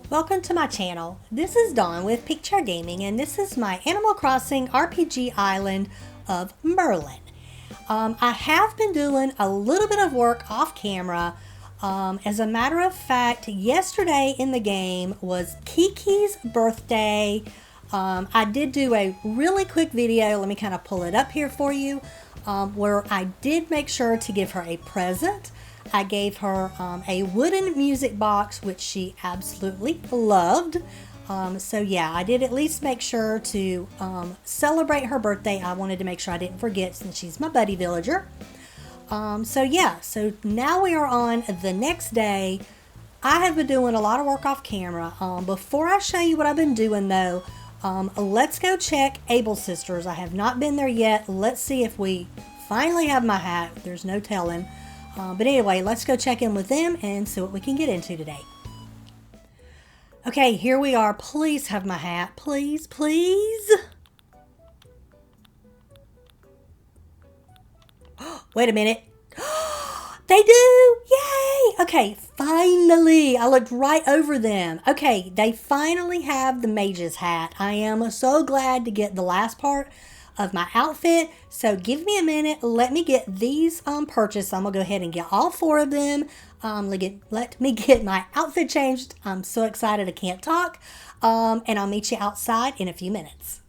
Welcome to my channel. This is Dawn with Picture Gaming, and this is my Animal Crossing RPG island of Merlyn. I have been doing a little bit of work off camera. As a matter of fact, yesterday in the game was Kiki's birthday. I did do a really quick video, let me kind of pull it up here for you, where I did make sure to give her a present. I gave her a wooden music box, which she absolutely loved. So yeah, I did at least make sure to celebrate her birthday. I wanted to make sure I didn't forget since she's my buddy villager. So yeah, so now we are on the next day. I have been doing a lot of work off camera. Before I show you what I've been doing though, let's go check Able Sisters. I have not been there yet. Let's see if we finally have my hat. There's no telling. But anyway, let's go check in with them and see what we can get into today. Okay, here we are. Please have my hat. Please, please. Wait a minute. They do! Yay! Okay, finally. I looked right over them. Okay, they finally have the Mage's hat. I am so glad to get the last part of my outfit. So give me a minute. Let me get these purchased. I'm gonna go ahead and get all 4 of them. Let me get my outfit changed. I'm so excited I can't talk. And I'll meet you outside in a few minutes.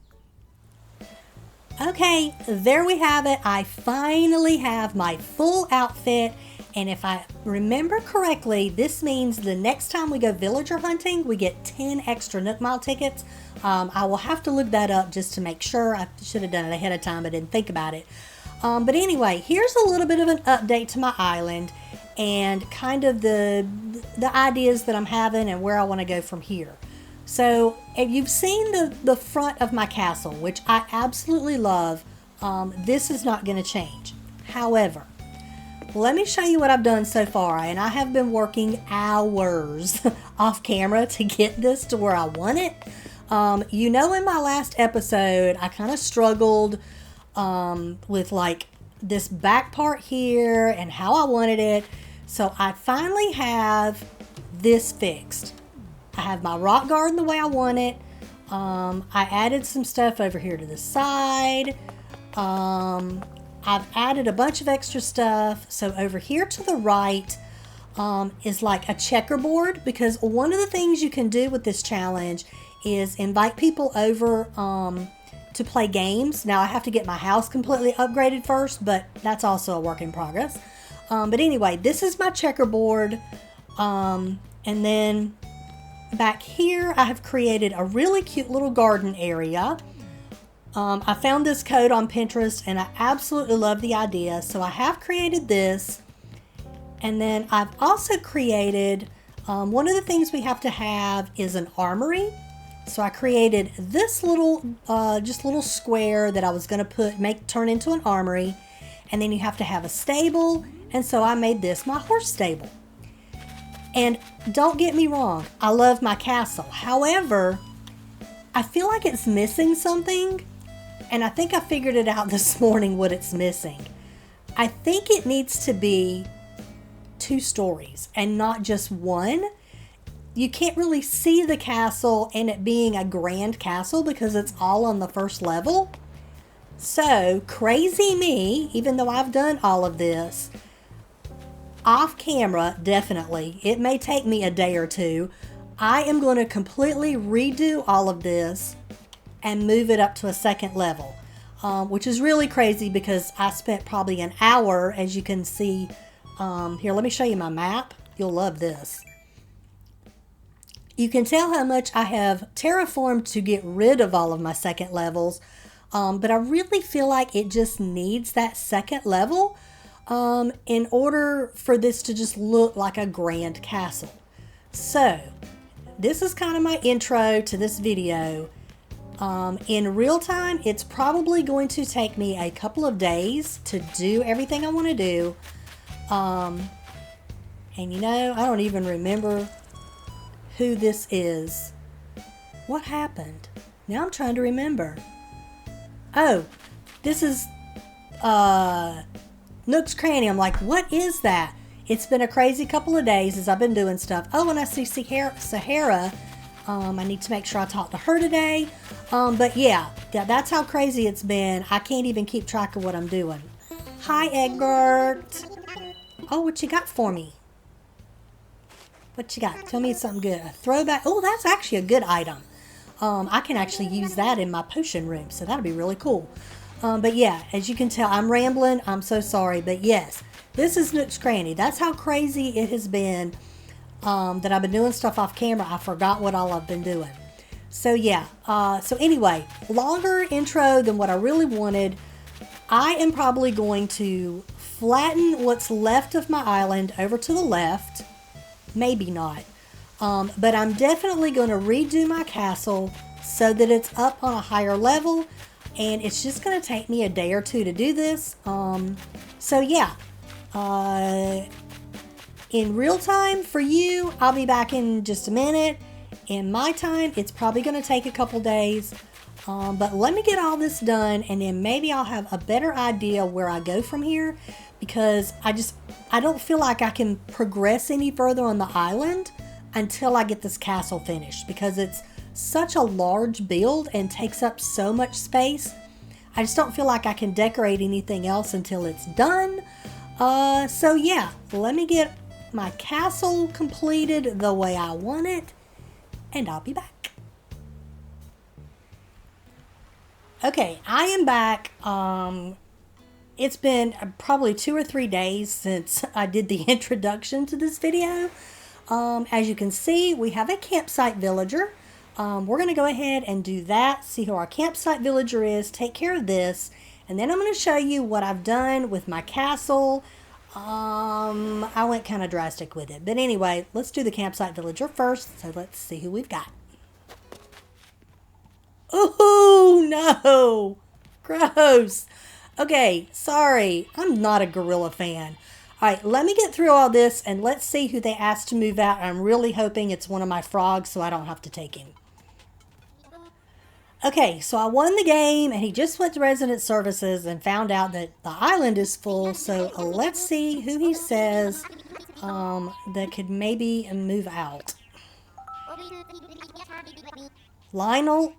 Okay, there we have it. I finally have my full outfit. And if I remember correctly, this means the next time we go villager hunting, we get 10 extra Nook Mile tickets. I will have to look that up just to make sure. I should have done it ahead of time, but didn't think about it. But anyway, here's a little bit of an update to my island and kind of the ideas that I'm having and where I want to go from here. So if you've seen the front of my castle, which I absolutely love, this is not going to change. However, let me show you what I've done so far, and I have been working hours off camera to get this to where I want it. You know, in my last episode, I kind of struggled with like this back part here and how I wanted it. So I finally have this fixed. I have my rock garden the way I want it. I added some stuff over here to the side. I've added a bunch of extra stuff. So over here to the right is like a checkerboard, because one of the things you can do with this challenge is invite people over to play games. Now I have to get my house completely upgraded first, but that's also a work in progress. But anyway, this is my checkerboard. And then back here I have created a really cute little garden area. I found this code on Pinterest and I absolutely love the idea. So I have created this. And then I've also created, one of the things we have to have is an armory. So I created this little, just little square that I was going to turn into an armory. And then you have to have a stable. And so I made this my horse stable. And don't get me wrong, I love my castle. However, I feel like it's missing something. And I think I figured it out this morning what it's missing. I think it needs to be 2 stories and not just one. You can't really see the castle and it being a grand castle because it's all on the first level. So, crazy me, even though I've done all of this, off camera, definitely, it may take me a day or 2. I am going to completely redo all of this and move it up to a 2nd level, which is really crazy because I spent probably an hour, as you can see. Here, let me show you my map. You'll love this. You can tell how much I have terraformed to get rid of all of my 2nd levels, but I really feel like it just needs that 2nd level in order for this to just look like a grand castle. So this is kind of my intro to this video. In real time, it's probably going to take me a couple of days to do everything I want to do. And you know, I don't even remember who this is. What happened? Now I'm trying to remember. Oh, this is Nook's Cranny. I'm like, what is that? It's been a crazy couple of days as I've been doing stuff. Oh, and I see Sahara I need to make sure I talk to her today. But yeah, that's how crazy it's been. I can't even keep track of what I'm doing. Hi, Egbert. Oh, what you got for me? What you got? Tell me something good. A throwback. Oh, that's actually a good item. I can actually use that in my potion room, so that'll be really cool. But yeah, as you can tell, I'm rambling. I'm so sorry. But yes, this is Nook's Cranny. That's how crazy it has been that I've been doing stuff off camera. I forgot what all I've been doing. So yeah, so anyway, longer intro than what I really wanted. I am probably going to flatten what's left of my island over to the left. Maybe not. But I'm definitely going to redo my castle so that it's up on a higher level. And it's just going to take me a day or two to do this. So yeah. In real time for you, I'll be back in just a minute. In my time, it's probably going to take a couple days. But let me get all this done, and then maybe I'll have a better idea where I go from here, because I don't feel like I can progress any further on the island until I get this castle finished, because it's such a large build and takes up so much space. I just don't feel like I can decorate anything else until it's done. So yeah, let me get my castle completed the way I want it, and I'll be back. Okay, I am back. It's been probably 2 or 3 days since I did the introduction to this video. As you can see, we have a campsite villager. We're going to go ahead and do that, see who our campsite villager is, take care of this, and then I'm going to show you what I've done with my castle. I went kind of drastic with it. But anyway, let's do the campsite villager first. So let's see who we've got. Oh, no. Gross. Okay, sorry. I'm not a gorilla fan. All right, let me get through all this and let's see who they asked to move out. I'm really hoping it's one of my frogs so I don't have to take him. Okay, so I won the game, and he just went to resident services and found out that the island is full. So let's see who he says that could maybe move out. Lionel?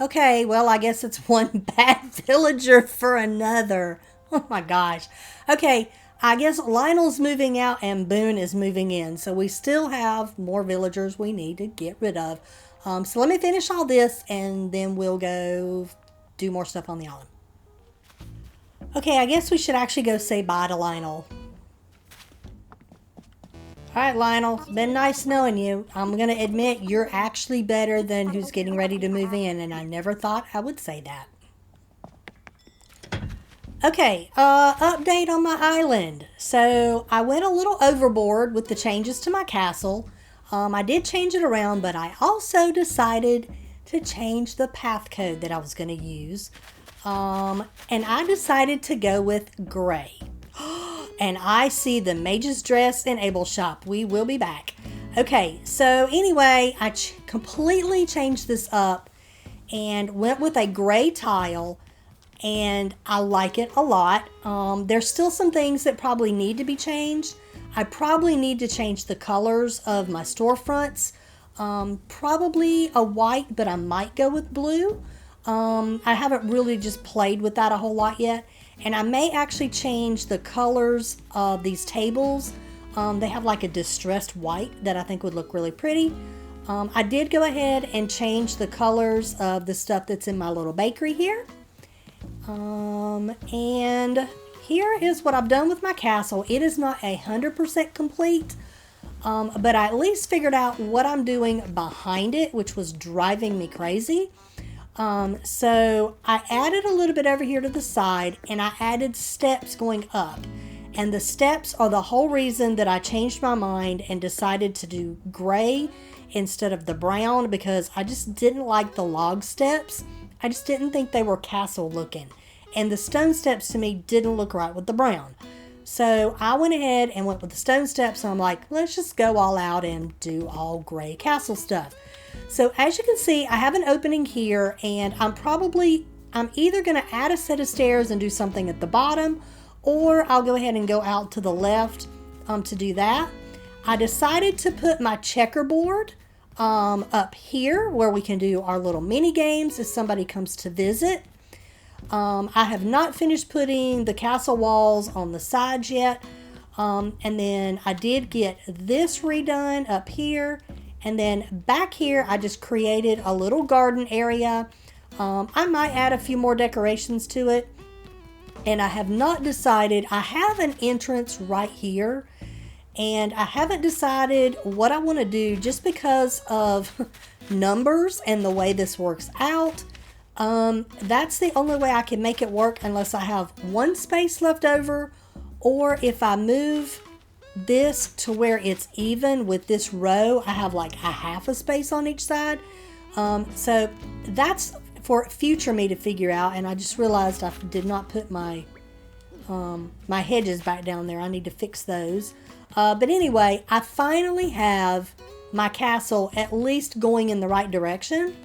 Okay, well, I guess it's one bad villager for another. Oh my gosh. Okay, I guess Lionel's moving out and Boone is moving in. So we still have more villagers we need to get rid of. So let me finish all this and then we'll go do more stuff on the island. Okay, I guess we should actually go say bye to Lionel. Alright, Lionel, it's been nice knowing you. I'm going to admit you're actually better than who's getting ready to move in, and I never thought I would say that. Okay, update on my island. So I went a little overboard with the changes to my castle. I did change it around, but I also decided to change the path code that I was going to use. And I decided to go with gray. And I see the Mage's Dress in Able Shop. We will be back. Okay, so anyway, I completely changed this up and went with a gray tile. And I like it a lot. There's still some things that probably need to be changed. I probably need to change the colors of my storefronts. Probably a white, but I might go with blue. I haven't really just played with that a whole lot yet. And I may actually change the colors of these tables. They have like a distressed white that I think would look really pretty. I did go ahead and change the colors of the stuff that's in my little bakery here. And here is what I've done with my castle. It is not 100% complete, but I at least figured out what I'm doing behind it, which was driving me crazy. So I added a little bit over here to the side, and I added steps going up. And the steps are the whole reason that I changed my mind and decided to do gray instead of the brown, because I just didn't like the log steps. I just didn't think they were castle looking. And the stone steps to me didn't look right with the brown. So I went ahead and went with the stone steps. And I'm like, let's just go all out and do all gray castle stuff. So as you can see, I have an opening here, and I'm either going to add a set of stairs and do something at the bottom, or I'll go ahead and go out to the left to do that. I decided to put my checkerboard up here where we can do our little mini games if somebody comes to visit. I have not finished putting the castle walls on the sides yet. And then I did get this redone up here. And then back here, I just created a little garden area. I might add a few more decorations to it. And I have not decided. I have an entrance right here. And I haven't decided what I want to do just because of numbers and the way this works out. That's the only way I can make it work unless I have one space left over, or if I move this to where it's even with this row, I have like a half a space on each side. So that's for future me to figure out. And I just realized I did not put my my hedges back down there. I need to fix those. But anyway, I finally have my castle at least going in the right direction.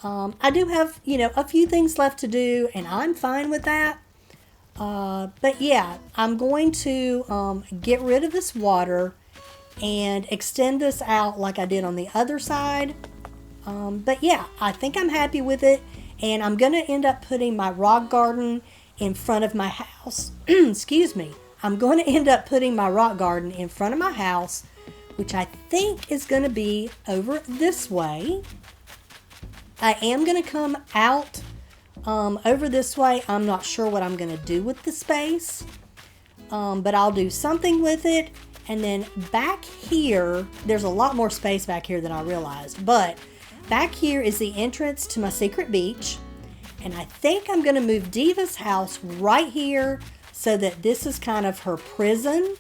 I do have, you know, a few things left to do, and I'm fine with that. But yeah, I'm going to get rid of this water and extend this out like I did on the other side. But yeah, I think I'm happy with it. And I'm going to end up putting my rock garden in front of my house. Excuse me. I'm going to end up putting my rock garden in front of my house, which I think is going to be over this way. I am going to come out over this way. I'm not sure what I'm going to do with the space, but I'll do something with it. And then back here, there's a lot more space back here than I realized, but back here is the entrance to my secret beach. And I think I'm going to move Diva's house right here so that this is kind of her prison.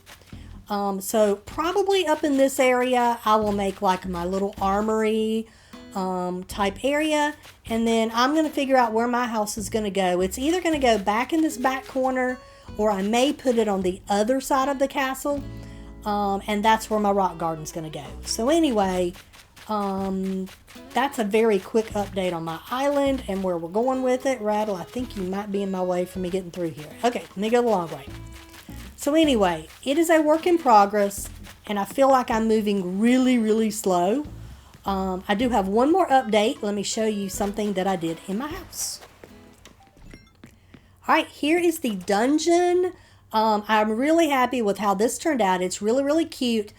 So probably up in this area, I will make like my little armory type area. And then I'm going to figure out where my house is going to go. It's either going to go back in this back corner, or I may put it on the other side of the castle. And that's where my rock garden's going to go. So anyway, that's a very quick update on my island and where we're going with it. Rattle, I think you might be in my way for me getting through here. Okay, let me go the long way. So anyway, it is a work in progress, and I feel like I'm moving really, really slow. I do have one more update. Let me show you something that I did in my house. All right, here is the dungeon. I'm really happy with how this turned out. It's really, really cute.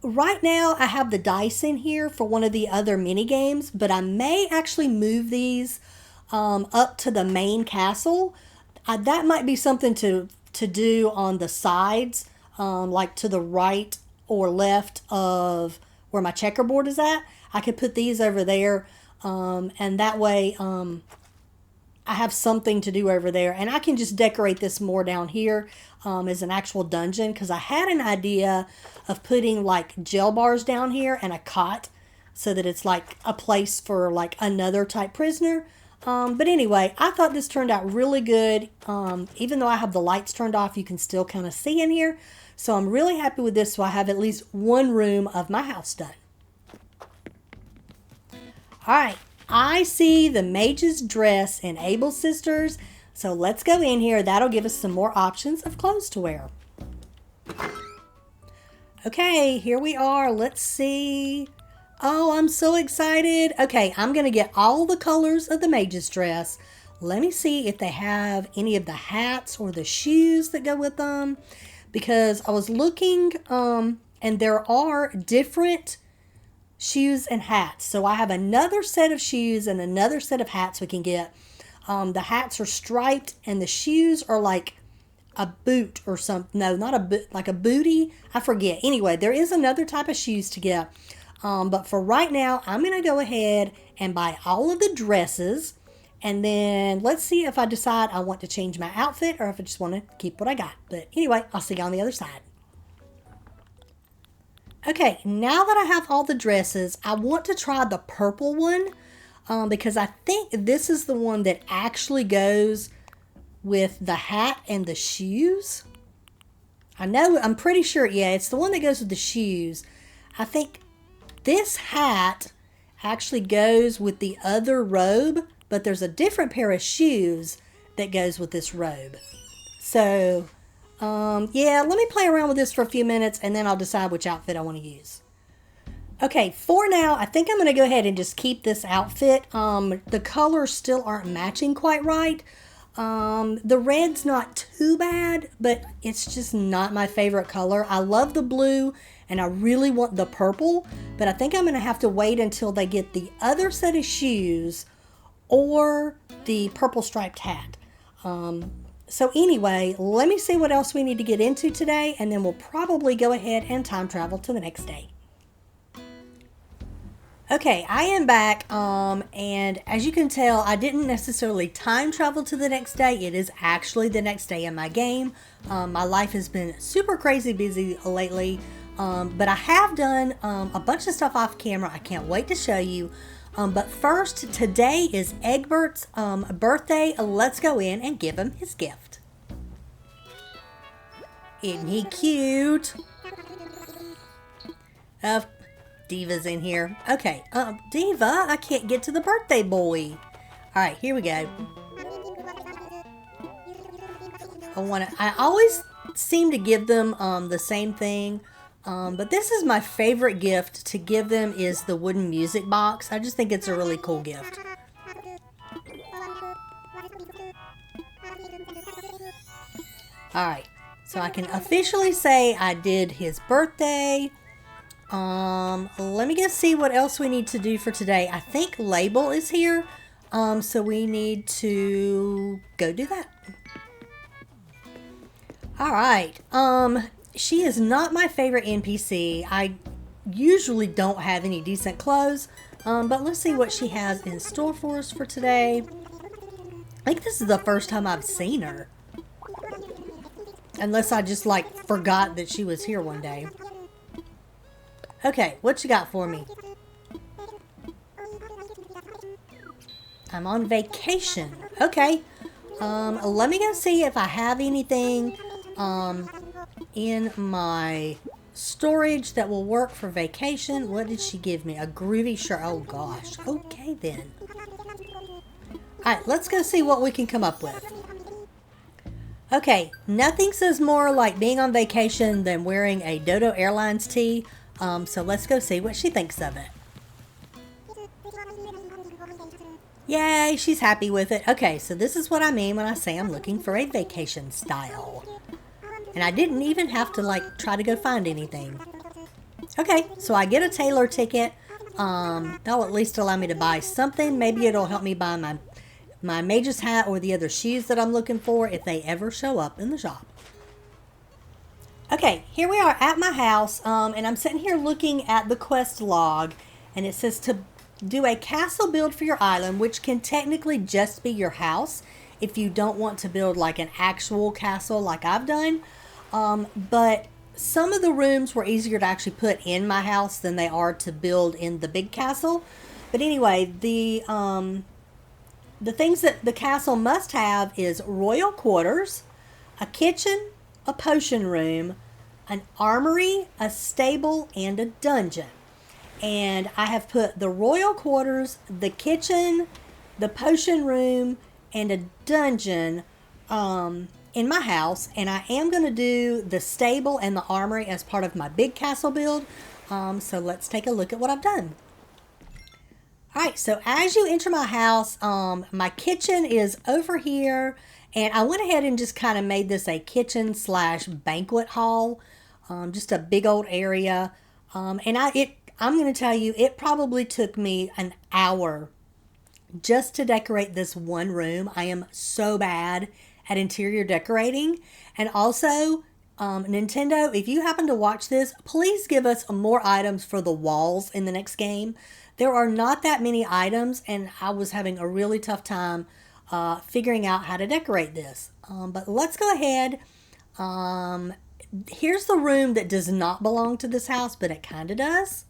Right now, I have the dice in here for one of the other mini games, but I may actually move these up to the main castle. That might be something to do on the sides, like to the right or left of where my checkerboard is at. I could put these over there, and that way I have something to do over there, and I can just decorate this more down here as an actual dungeon, because I had an idea of putting like gel bars down here and a cot so that it's like a place for like another type prisoner. But anyway, I thought this turned out really good. Even though I have the lights turned off, you can still kind of see in here. So I'm really happy with this. So I have at least one room of my house done. All right. I see the Mage's dress in Able Sisters. So let's go in here. That'll give us some more options of clothes to wear. Okay, here we are. Let's see. Oh, I'm so excited. Okay, I'm going to get all the colors of the Mage's dress. Let me see if they have any of the hats or the shoes that go with them. Because I was looking, and there are different shoes and hats. So I have another set of shoes and another set of hats we can get. The hats are striped and the shoes are like a boot or something. No, not a boot, like a booty. I forget. Anyway, there is another type of shoes to get. But for right now, I'm going to go ahead and buy all of the dresses. And then let's see if I decide I want to change my outfit or if I just want to keep what I got. But anyway, I'll see you on the other side. Okay, now that I have all the dresses, I want to try the purple one because I think this is the one that actually goes with the hat and the shoes. I'm pretty sure, yeah, it's the one that goes with the shoes. I think this hat actually goes with the other robe, but there's a different pair of shoes that goes with this robe. So yeah, let me play around with this for a few minutes and then I'll decide which outfit I want to use. Okay, for now, I think I'm going to go ahead and just keep this outfit. The colors still aren't matching quite right. The red's not too bad, but it's just not my favorite color. I love the blue and I really want the purple, but I think I'm going to have to wait until they get the other set of shoes or the purple striped hat. So anyway, let me see what else we need to get into today, and then we'll probably go ahead and time travel to the next day. Okay, I am back, and as you can tell, I didn't necessarily time travel to the next day. It is actually the next day in my game. My life has been super crazy busy lately, but I have done a bunch of stuff off camera. I can't wait to show you. But first, today is Egbert's birthday. Let's go in and give him his gift. Isn't he cute? Diva's in here. Okay, Diva, I can't get to the birthday boy. All right, here we go. I always seem to give them the same thing, but this is my favorite gift to give them is the wooden music box. I just think it's a really cool gift. All right, so I can officially say I did his birthday. Let me just see what else we need to do for today. I think Label is here, so we need to go do that. All right, she is not my favorite NPC. I usually don't have any decent clothes, but let's see what she has in store for us for today. I think this is the first time I've seen her. Unless I just forgot that she was here one day. Okay, what you got for me? I'm on vacation. Okay. Let me go see if I have anything in my storage that will work for vacation. What did she give me? A groovy shirt. Oh gosh. Okay then. Alright, let's go see what we can come up with. Okay, nothing says more like being on vacation than wearing a Dodo Airlines tee. So let's go see what she thinks of it. Yay, she's happy with it. Okay, so this is what I mean when I say I'm looking for a vacation style. And I didn't even have to try to go find anything. Okay, so I get a tailor ticket. That'll at least allow me to buy something. Maybe it'll help me buy my Mage's hat or the other shoes that I'm looking for if they ever show up in the shop. Okay, here we are at my house, and I'm sitting here looking at the quest log, and it says to do a castle build for your island, which can technically just be your house if you don't want to build an actual castle like I've done. But some of the rooms were easier to actually put in my house than they are to build in the big castle. But anyway, the things that the castle must have is royal quarters, a kitchen, a potion room, an armory, a stable, and a dungeon. And I have put the royal quarters, the kitchen, the potion room, and a dungeon in my house. And I am going to do the stable and the armory as part of my big castle build. So let's take a look at what I've done. Alright, so as you enter my house, my kitchen is over here. And I went ahead and just kind of made this a kitchen / banquet hall. Just a big old area. And I'm going to tell you, it probably took me an hour just to decorate this one room. I am so bad at interior decorating. And also, Nintendo, if you happen to watch this, please give us more items for the walls in the next game. There are not that many items, and I was having a really tough time figuring out how to decorate this. But let's go ahead. Here's the room that does not belong to this house, but it kind of does.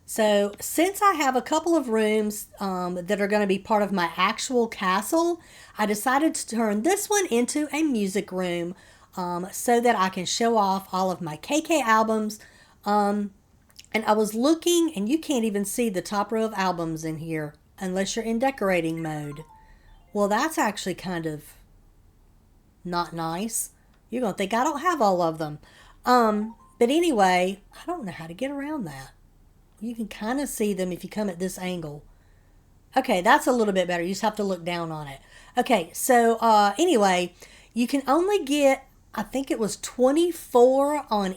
So since I have a couple of rooms that are going to be part of my actual castle, I decided to turn this one into a music room so that I can show off all of my KK albums. And I was looking, and you can't even see the top row of albums in here unless you're in decorating mode. Well, that's actually kind of not nice. You're going to think I don't have all of them. But anyway, I don't know how to get around that. You can kind of see them if you come at this angle. Okay, that's a little bit better. You just have to look down on it. Okay, so anyway, you can only get, I think it was 24 on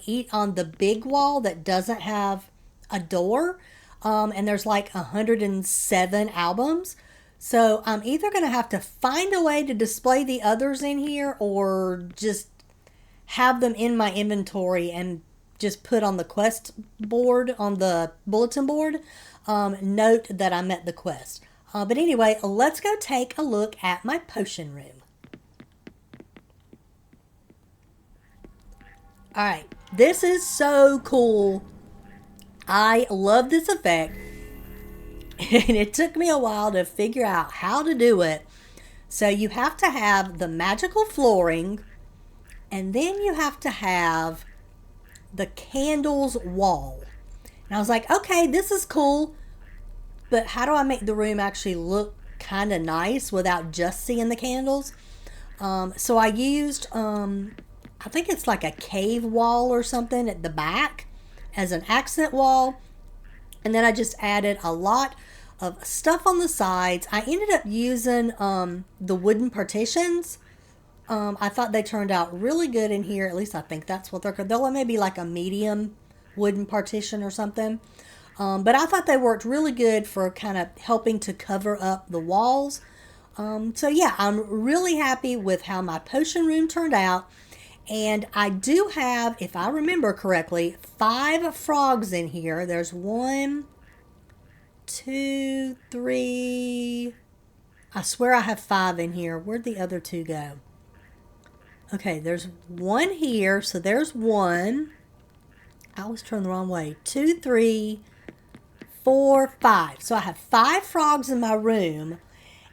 the big wall that doesn't have a door. And there's like 107 albums. So I'm either going to have to find a way to display the others in here or just have them in my inventory and just put on the quest board, on the bulletin board, note that I met the quest. But anyway, let's go take a look at my potion room. All right, this is so cool. I love this effect. And it took me a while to figure out how to do it. So you have to have the magical flooring, and then you have to have the candles wall. And I was like, okay, this is cool, but how do I make the room actually look kind of nice without just seeing the candles? So I used, I think it's like a cave wall or something at the back as an accent wall. And then I just added a lot of stuff on the sides. I ended up using the wooden partitions. I thought they turned out really good in here. At least I think that's what they're called. They'll maybe like a medium wooden partition or something. But I thought they worked really good for kind of helping to cover up the walls. So yeah, I'm really happy with how my potion room turned out. And I do have, if I remember correctly, 5 frogs in here. There's 1, 2, 3. I swear I have 5 in here. Where'd the other 2 go? Okay, there's 1 here. So there's 1. I always turn the wrong way. 2, 3, 4, 5. So I have 5 frogs in my room.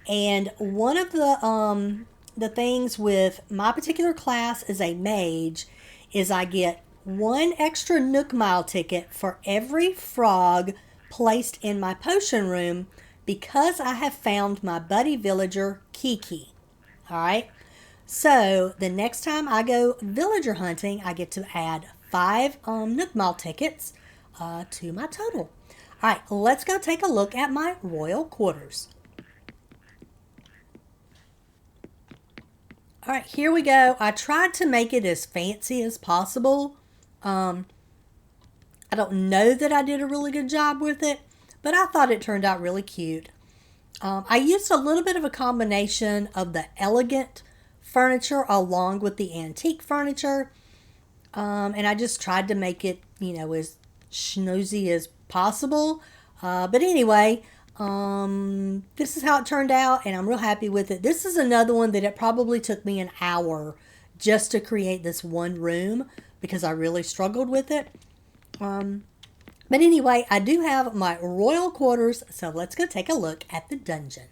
And one of the things with my particular class as a mage is I get 1 extra Nook Mile ticket for every frog placed in my potion room because I have found my buddy villager Kiki. All right. So the next time I go villager hunting, I get to add 5 Nook Mile tickets to my total. All right, let's go take a look at my royal quarters. All right, here we go. I tried to make it as fancy as possible. I don't know that I did a really good job with it, but I thought it turned out really cute. I used a little bit of a combination of the elegant furniture along with the antique furniture. And I just tried to make it, you know, as schnoozy as possible. But anyway, this is how it turned out, and I'm real happy with it. This is another one that it probably took me an hour just to create this one room because I really struggled with it. But anyway, I do have my royal quarters, so let's go take a look at the dungeon.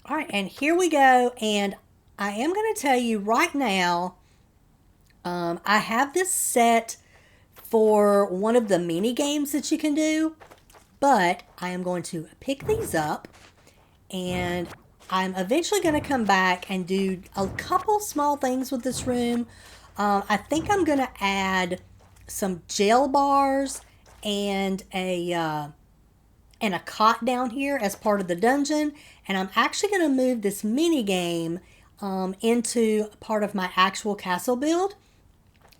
All right, and here we go, and I am going to tell you right now, I have this set for one of the mini games that you can do, but I am going to pick these up, and I'm eventually going to come back and do a couple small things with this room. I think I'm going to add some jail bars and a cot down here as part of the dungeon, and I'm actually going to move this mini game into part of my actual castle build.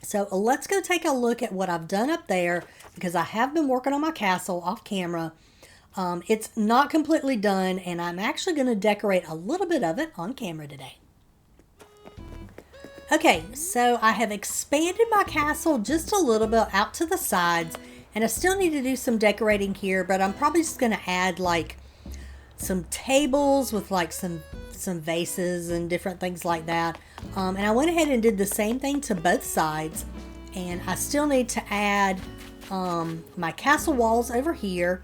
So let's go take a look at what I've done up there because I have been working on my castle off camera. It's not completely done, and I'm actually going to decorate a little bit of it on camera today. Okay, so I have expanded my castle just a little bit out to the sides, and I still need to do some decorating here, but I'm probably just going to add like some tables with like some vases and different things like that. And I went ahead and did the same thing to both sides, and I still need to add my castle walls over here.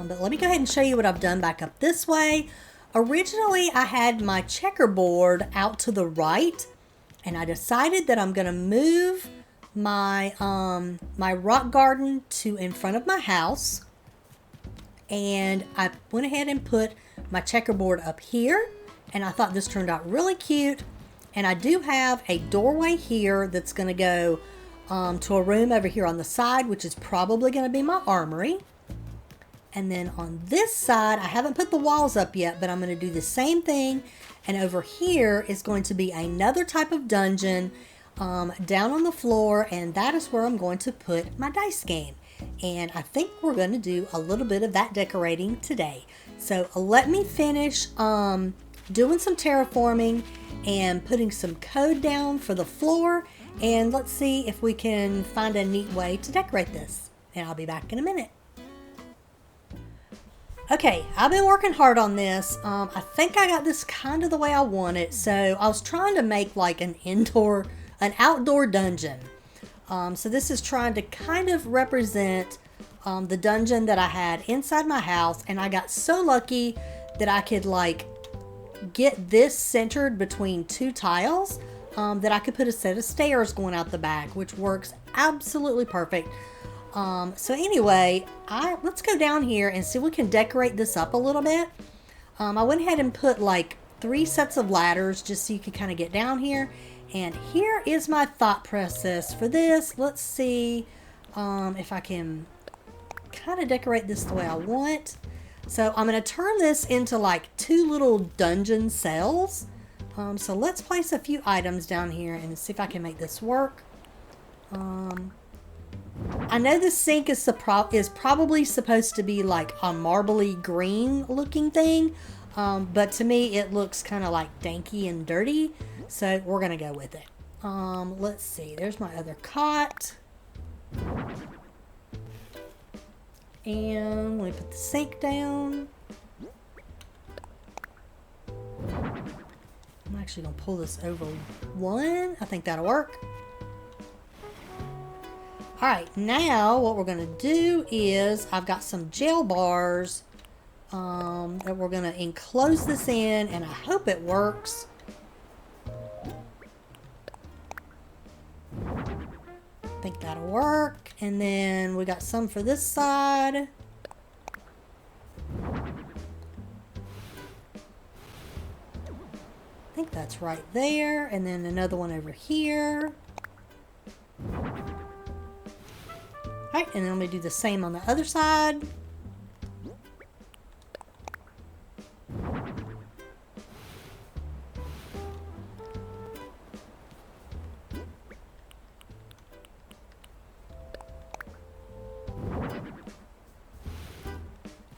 But let me go ahead and show you what I've done back up this way. Originally, I had my checkerboard out to the right, and I decided that I'm going to move my my rock garden to in front of my house, and I went ahead and put my checkerboard up here, and I thought this turned out really cute. And I do have a doorway here that's going to go to a room over here on the side, which is probably going to be my armory. And then on this side, I haven't put the walls up yet, but I'm going to do the same thing. And over here is going to be another type of dungeon down on the floor, and that is where I'm going to put my dice game. And I think we're going to do a little bit of that decorating today. So let me finish doing some terraforming and putting some code down for the floor, and let's see if we can find a neat way to decorate this. And I'll be back in a minute. Okay, I've been working hard on this. I think I got this kind of the way I want it. So I was trying to make like an outdoor dungeon. So this is trying to kind of represent the dungeon that I had inside my house, and I got so lucky that I could like get this centered between two tiles, that I could put a set of stairs going out the back, which works absolutely perfect. So anyway, let's go down here and see if we can decorate this up a little bit. I went ahead and put like 3 sets of ladders just so you can kind of get down here. And here is my thought process for this. Let's see if I can kind of decorate this the way I want. So I'm going to turn this into like 2 little dungeon cells. So let's place a few items down here and see if I can make this work. I know the sink is probably supposed to be like a marbly green looking thing, but to me it looks kind of like danky and dirty, so we're gonna go with it. Let's see, there's my other cot, and let me put the sink down. I'm actually gonna pull this over one. I think that'll work. Alright, now what we're going to do is I've got some gel bars that we're going to enclose this in, and I hope it works. I think that'll work. And then we got some for this side. I think that's right there. And then another one over here. Alright, and then I'm going to do the same on the other side.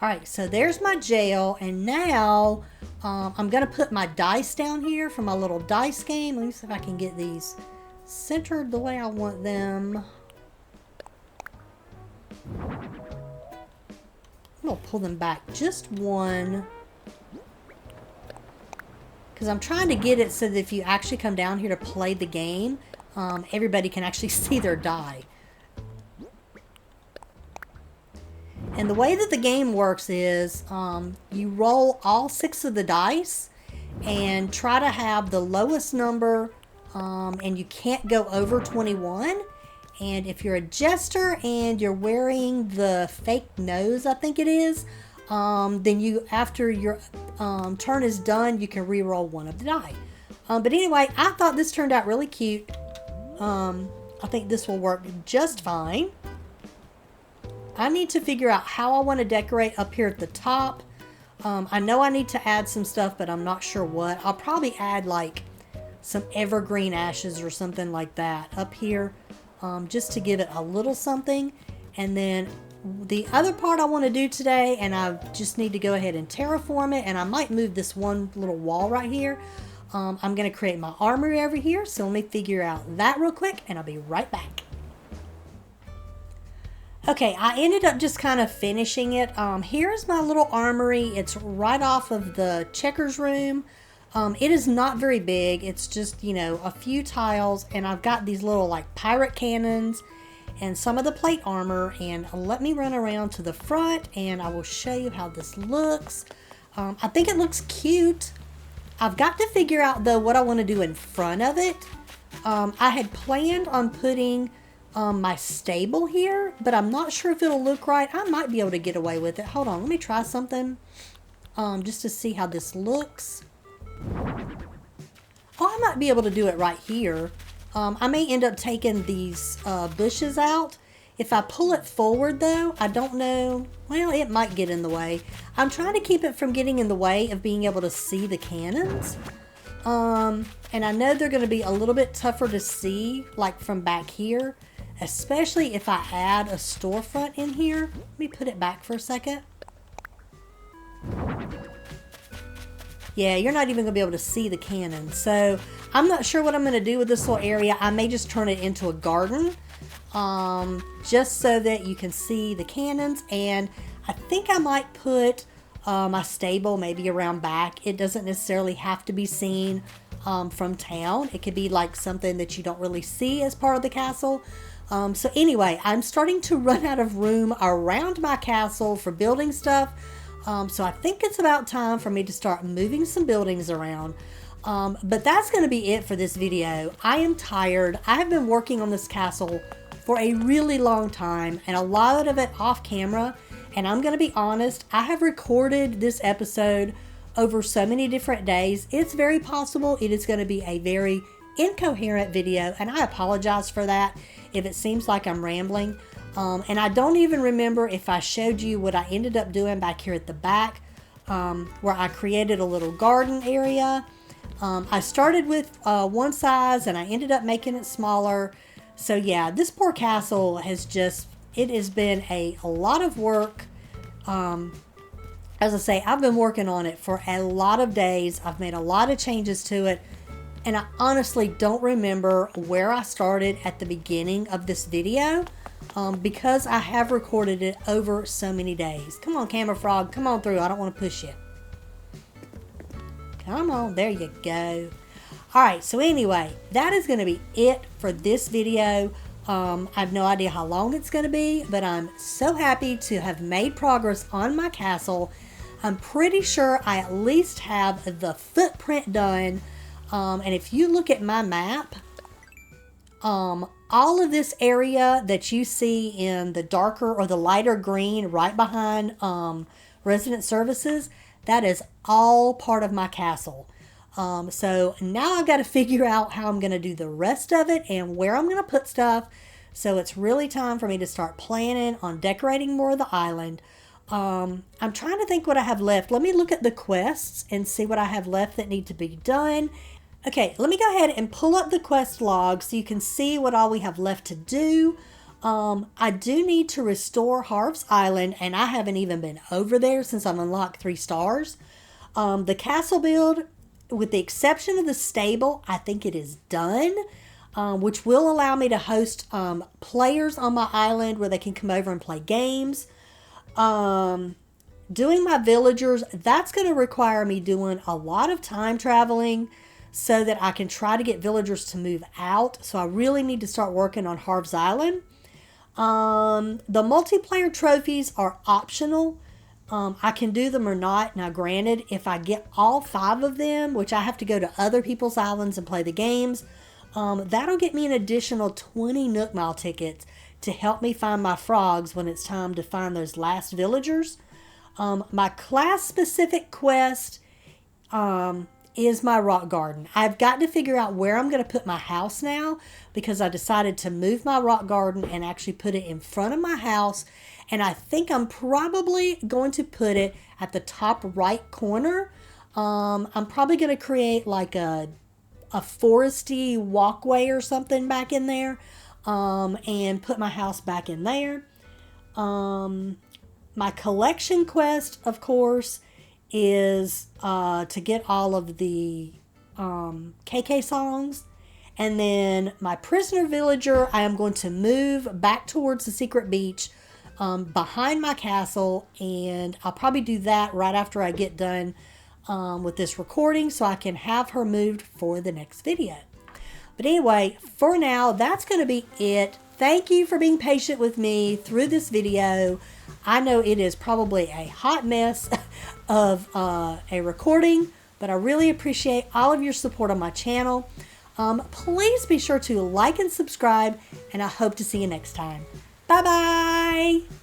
Alright, so there's my gel, and now I'm going to put my dice down here for my little dice game. Let me see if I can get these centered the way I want them. I'm going to pull them back just one, because I'm trying to get it so that if you actually come down here to play the game, everybody can actually see their die. And the way that the game works is you roll all 6 of the dice and try to have the lowest number, and you can't go over 21. And if you're a jester and you're wearing the fake nose, I think it is, then you, after your turn is done, you can re-roll one of the die. But anyway, I thought this turned out really cute. I think this will work just fine. I need to figure out how I want to decorate up here at the top. I know I need to add some stuff, but I'm not sure what. I'll probably add like some evergreen ashes or something like that up here. Just to give it a little something. And then the other part I want to do today, and I just need to go ahead and terraform it, and I might move this one little wall right here. I'm going to create my armory over here, so let me figure out that real quick, and I'll be right back. Okay, I ended up just kind of finishing it. Here's my little armory. It's right off of the checkers room. It is not very big. It's just, you know, a few tiles, and I've got these little like pirate cannons and some of the plate armor. And let me run around to the front and I will show you how this looks. I think it looks cute. I've got to figure out though what I want to do in front of it. I had planned on putting my stable here, but I'm not sure if it'll look right. I might be able to get away with it. Hold on, let me try something just to see how this looks. Oh, I might be able to do it right here. I may end up taking these bushes out. If I pull it forward though, I don't know. Well, it might get in the way. I'm trying to keep it from getting in the way of being able to see the cannons. And I know they're going to be a little bit tougher to see, like from back here, especially if I add a storefront in here. Let me put it back for a second. Yeah, you're not even going to be able to see the cannon. So I'm not sure what I'm going to do with this little area. I may just turn it into a garden, just so that you can see the cannons. And I think I might put my stable maybe around back. It doesn't necessarily have to be seen from town. It could be like something that you don't really see as part of the castle. So anyway, I'm starting to run out of room around my castle for building stuff. So I think it's about time for me to start moving some buildings around. But that's going to be it for this video. I am tired. I have been working on this castle for a really long time, and a lot of it off camera. And I'm going to be honest, I have recorded this episode over so many different days. It's very possible it is going to be a very incoherent video, and I apologize for that if it seems like I'm rambling. And I don't even remember if I showed you what I ended up doing back here at the back, where I created a little garden area. I started with one size and I ended up making it smaller. So yeah, this poor castle has just, it has been a lot of work. As I say, I've been working on it for a lot of days. I've made a lot of changes to it. And I honestly don't remember where I started at the beginning of this video, because I have recorded it over so many days. Come on, Camera Frog, come on through. I don't want to push you. Come on, there you go. All right, so anyway, that is going to be it for this video. I have no idea how long it's going to be, but I'm so happy to have made progress on my castle. I'm pretty sure I at least have the footprint done. And if you look at my map, all of this area that you see in the darker or the lighter green right behind resident services, that is all part of my castle. So now I've got to figure out how I'm going to do the rest of it and where I'm going to put stuff. So it's really time for me to start planning on decorating more of the island. I'm trying to think what I have left. Let me look at the quests and see what I have left that need to be done. Okay, let me go ahead and pull up the quest log so you can see what all we have left to do. I do need to restore Harv's Island, and I haven't even been over there since I've unlocked 3 stars. The castle build, with the exception of the stable, I think it is done, which will allow me to host players on my island where they can come over and play games. Doing my villagers, that's going to require me doing a lot of time traveling so that I can try to get villagers to move out. So I really need to start working on Harv's Island. The multiplayer trophies are optional. I can do them or not. Now granted, if I get all 5 of them, which I have to go to other people's islands and play the games, that'll get me an additional 20 Nook Mile tickets to help me find my frogs when it's time to find those last villagers. My class specific quest is my rock garden. I've got to figure out where I'm going to put my house now, because I decided to move my rock garden and actually put it in front of my house. And I think I'm probably going to put it at the top right corner. I'm probably going to create like a foresty walkway or something back in there, and put my house back in there. My collection quest, of course, is to get all of the KK songs. And then my prisoner villager, I am going to move back towards the secret beach behind my castle, and I'll probably do that right after I get done with this recording so I can have her moved for the next video. But anyway, for now, that's going to be it. Thank you for being patient with me through this video. I know it is probably a hot mess of a recording, but I really appreciate all of your support on my channel. Please be sure to like and subscribe, and I hope to see you next time. Bye-bye!